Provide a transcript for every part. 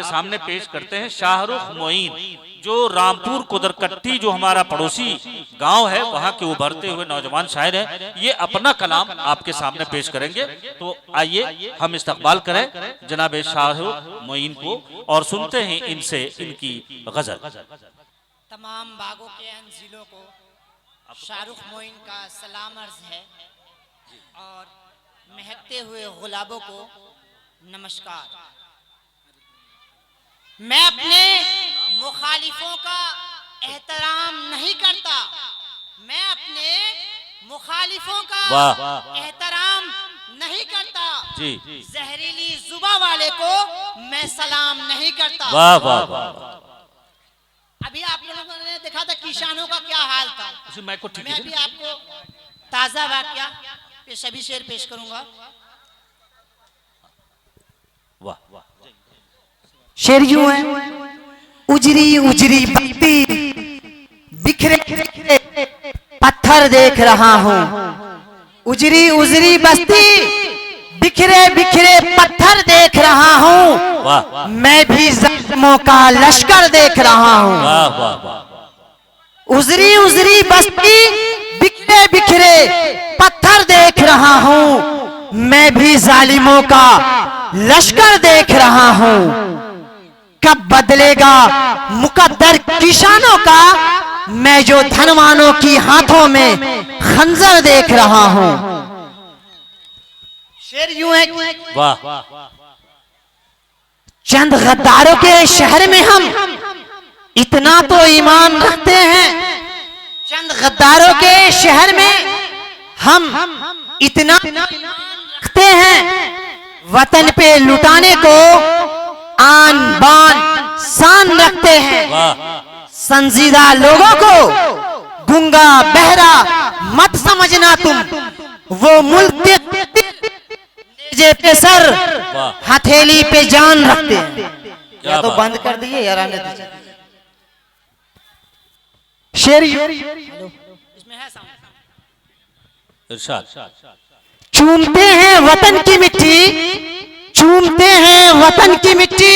सामने पेश करते हैं शाहरुख मोइन, जो रामपुर कुदरकट्टी जो हमारा पड़ोसी गांव है वहां के उभरते हुए नौजवान शायर हैं। ये अपना कलाम आपके सामने पेश करेंगे। तो आइए हम इस्तकबाल करें जनाब शाहरुख मोइन को और सुनते हैं इनसे इनकी गजल। तमाम बागों के जिलों को शाहरुख मोइन का सलाम अर्ज है और महकते हुए गुलाबों को नमस्कार। मैं अपने मुखालिफों का एहतराम नहीं करता, मैं अपने मुखालिफों का एहतराम नहीं करता, जहरीली जुबा वाले को मैं सलाम नहीं करता। वाह वाह वाह। अभी आप लोगों ने देखा था किसानों का क्या हाल था। मैं अभी आपको ताजा वाकया पे सभी शेर पेश करूंगा। वाह वाह। शेर यूं है, उजरी उजरी बत्ती बिखरे बिखरे पत्थर देख रहा हूँ, उजरी उजरी बस्ती बिखरे बिखरे पत्थर देख रहा हूँ, मैं भी ज़ख्मों का लश्कर देख रहा हूँ। उजरी उजरी बस्ती बिखरे बिखरे पत्थर देख रहा हूँ, मैं भी जालिमों का लश्कर देख रहा हूँ। कब बदलेगा मुकद्दर किसानों का, मैं जो धनवानों की हाथों में खंजर देख रहा हूँ। शेर यूं है, वाह। चंद गद्दारों के शहर में हम इतना तो ईमान रखते हैं, चंद गद्दारों के शहर में हम इतना रखते हैं, वतन पे लुटाने को आन बान शान रखते हैं। संजीदा लोगों को गूंगा बहरा मत समझना तुम, वो मुल्क नेजे पे सर हथेली पे जान रखते हैं। या तो बंद कर दिए यार, आने दीजिए। शेर इसमें है इरशाद। चूमते हैं वतन की मिट्टी, चूमते हैं वतन की मिट्टी,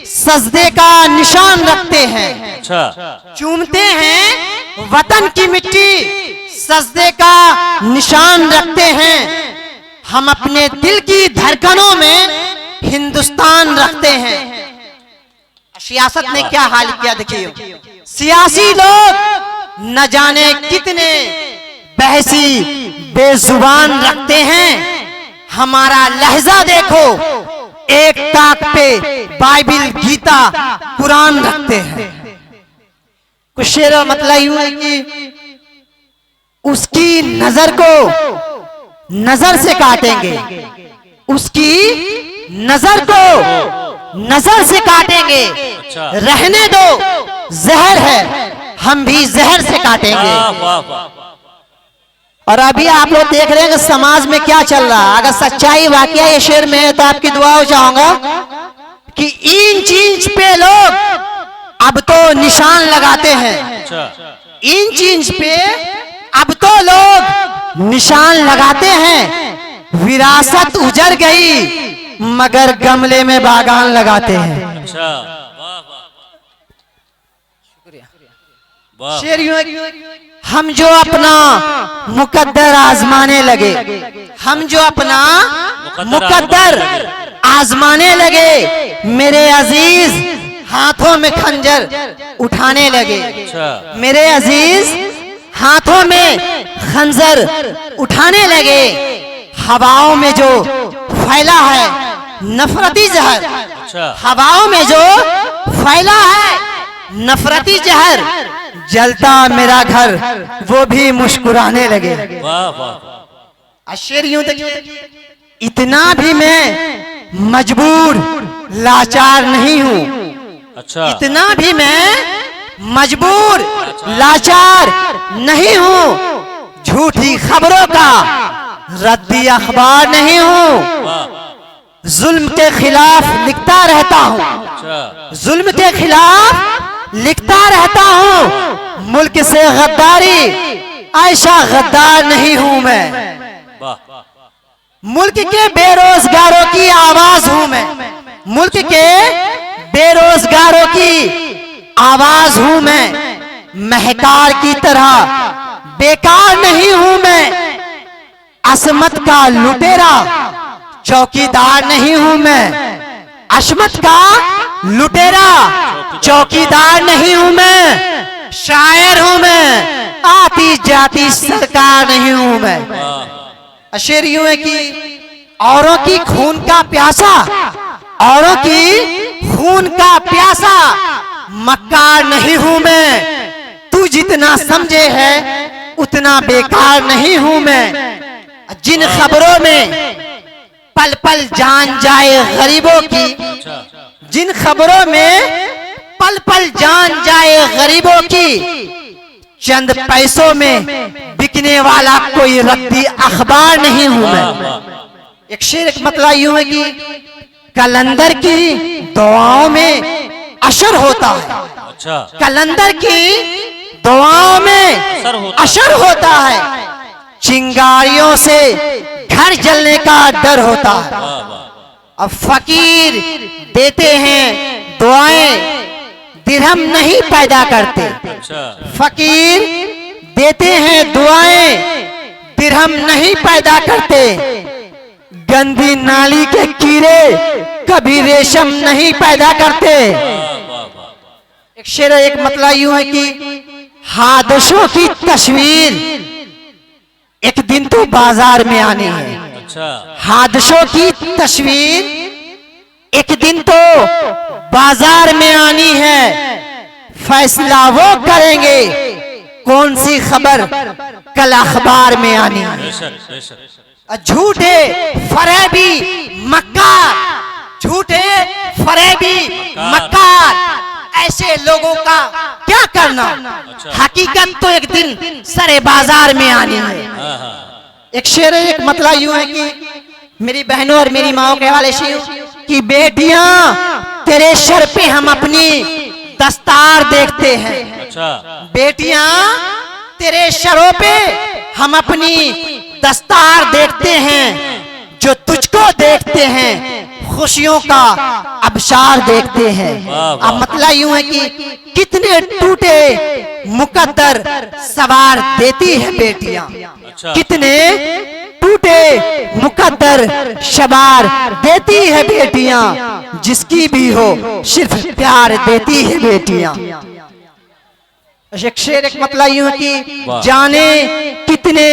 सजदे का निशान रखते हैं। अच्छा। चूमते हैं वतन की मिट्टी, सजदे का निशान रखते हैं। हम अपने दिल की धड़कनों में हिंदुस्तान रखते हैं। सियासत ने क्या हाल किया देखिए, सियासी लोग न जाने कितने बहसी बेजुबान रखते हैं। हमारा लहजा देखो, एक ताक पे बाइबिल गीता कुरान रखते हैं। कुछ शेर मतलब यूं है कि उसकी नजर को नजर से काटेंगे, उसकी नजर को नजर से काटेंगे। रहने दो, जहर है, हम भी जहर से काटेंगे। और अभी आप लोग देख रहे हैं कि समाज में क्या चल रहा है। अगर सच्चाई वाकया ये शेर में है तो आपकी दुआओं चाहूंगा कि इंच इंच पे लोग अब तो निशान लगाते हैं। इंच इंच पे अब तो लोग निशान लगाते हैं। विरासत उजड़ गई मगर गमले में बागान लगाते हैं। शेर यूं है, हम जो अपना मुकद्दर आजमाने लगे, हम जो अपना मुकद्दर आजमाने लगे, मेरे अजीज हाथों में खंजर उठाने लगे। मेरे अजीज हाथों में खंजर उठाने लगे। हवाओं में जो फैला है नफरती जहर, हवाओं में जो फैला है नफरती जहर, जलता मेरा घर वो भी मुस्कुराने लगे। शेर यूं देखिए, इतना भी मैं मजबूर लाचार नहीं हूँ। अच्छा। इतना भी मैं मजबूर लाचार नहीं हूँ, झूठी खबरों का रद्दी अखबार नहीं हूँ। जुल्म के खिलाफ लिखता रहता हूँ, जुल्म के खिलाफ लिखता रहता हूँ। मुल्क से गद्दारी ऐसा गद्दार नहीं हूँ मैं। मुल्क के बेरोजगारों की आवाज हूँ मैं। मुल्क के महकारों की आवाज हूं मैं, महकार की तरह बेकार नहीं हूं मैं। असमत का लुटेरा चौकीदार नहीं हूं मैं, असमत का लुटेरा चौकीदार नहीं हूं मैं। शायर हूं मैं, आती जाती सरकार नहीं हूं मैं। शेर यूं है कि औरों की खून का प्यासा, औरों की खून का प्यासा मक्कार नहीं हूं मैं। तू जितना समझे है उतना बेकार नहीं हूं मैं। जिन खबरों में पल पल जान जाए गरीबों की, जिन खबरों में पल पल जान जाए गरीबों की, चंद पैसों में बिकने वाला कोई रद्दी अखबार नहीं हूं मैं। एक शेर का मतलब यूं है कि कलंदर की दुआओं में असर होता है। अच्छा, कलंदर की दुआओं में असर होता है। चिंगारियों से घर जलने का डर होता है। अब फकीर देते हैं दुआएं, दिरहम नहीं पैदा करते। फकीर देते हैं दुआएं, दिरहम नहीं पैदा करते। गंदी नाली के कीड़े कभी रेशम नहीं पैदा करते। एक शेर एक मतलब यूं है कि हादसों की तस्वीर एक दिन तो बाजार में आनी है। हादसों की तस्वीर एक दिन तो बाजार में आनी है। फैसला वो करेंगे कौन सी खबर कल अखबार में आनी है। झूठे फरेबी मक्कार, झूठे फरेबी मक्कार ऐसे लोगों का क्या करना। हकीकत तो एक दिन सरे बाजार में आनी है। एक शेर एक मतलब यूं है कि मेरी बहनों और मेरी माओ के हवाले से कि बेटियां तेरे सर पे हम अपनी दस्तार देखते हैं। बेटियां तेरे सरों पे हम अपनी दस्तार देखते हैं। जो तुझको देखते हैं खुशियों का अबशार देखते हैं। अब मतलब यूं है कि कितने टूटे मुकद्दर सवार देती है बेटियां। कितने टूटे मुकद्दर सवार देती है बेटियां। जिसकी भी हो सिर्फ प्यार देती है बेटियां। एक शेर एक मतलब यूं है कि जाने कितने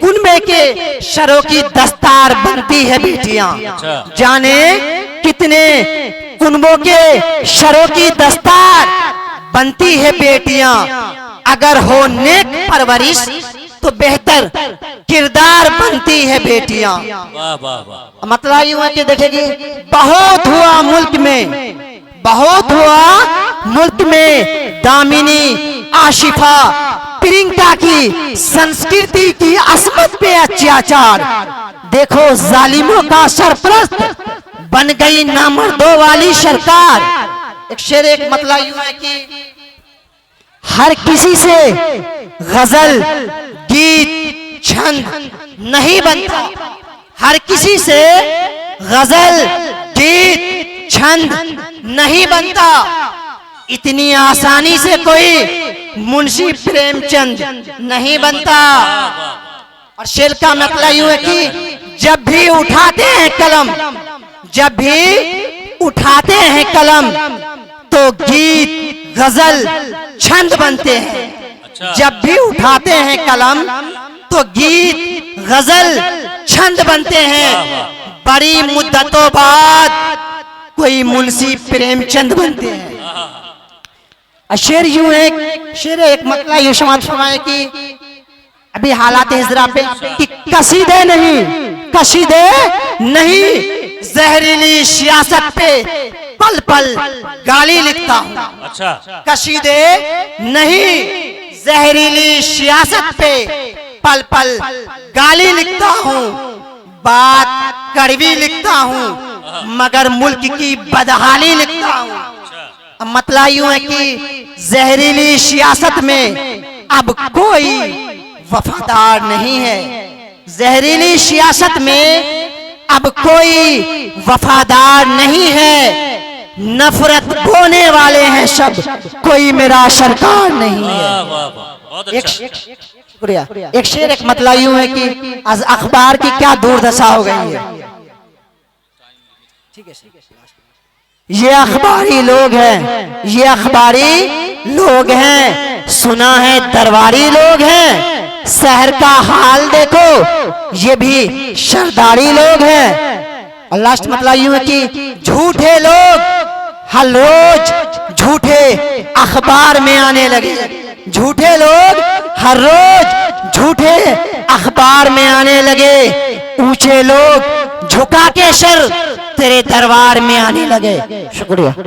कुनबे के सरों की दस्तार बनती है बेटियां। जाने कितने कुनबों के सरों की दस्तार बनती है बेटियां। अगर हो नेक परवरिश तो बेहतर किरदार बनती है बेटियां। मतलब यूं है कि देखेगी बहुत हुआ मुल्क में, बहुत हुआ मुल्क में दामिनी आशिफा प्रियंका की संस्कृति की असमत पे अत्याचार। देखो जालिमों का सरप्रस्त बन गई नामर्दों वाली सरकार। एक शेर एक मतलब यूं है कि हर किसी से गजल गीत छंद नहीं बनता। हर किसी से गजल गीत छंद नहीं बनता। इतनी आसानी से कोई मुंशी प्रेमचंद नहीं बनता। और शेर का मतलब यूं है कि जब भी उठाते हैं कलम, जब भी उठाते हैं कलम तो गीत गजल छंद बनते हैं। जब भी उठाते हैं कलम तो गीत गजल छंद बनते हैं। बड़ी मुद्दतों बाद कोई मुंशी प्रेमचंद बनते हैं। शेर यूं है, शेर एक मतलब यूं समाज फरमाए कि अभी हालात हिजरा पे कि कसीदे नहीं, कसीदे नहीं जहरीली सियासत पे पल पल गाली लिखता हूँ। अच्छा, कसीदे नहीं जहरीली सियासत पे पल पल गाली लिखता हूँ। बात कड़वी लिखता हूँ मगर मुल्क की बदहाली लिखता हूँ। मतलब यूं है कि जहरीली सियासत में अब कोई वफादार नहीं है। जहरीली सियासत में अब कोई वफादार नहीं है। नफरत बोने वाले हैं सब, कोई मेरा सरकार नहीं है। वाह वाह वाह, बहुत एक अच्छा। शुक्रिया। एक शेर, एक मतलब यूं है कि आज अखबार की क्या दुर्दशा हो गई है। ये अखबारी लोग हैं, ये अखबारी लोग हैं, सुना है दरबारी लोग हैं, शहर का हाल देखो ये भी सरदारी लोग हैं। और लास्ट मतलब यूं है कि झूठे लोग हर रोज झूठे अखबार में आने लगे, झूठे लोग हर रोज झूठे अखबार में आने लगे, ऊंचे लोग झुका के सर तेरे दरबार में आने लगे। शुक्रिया।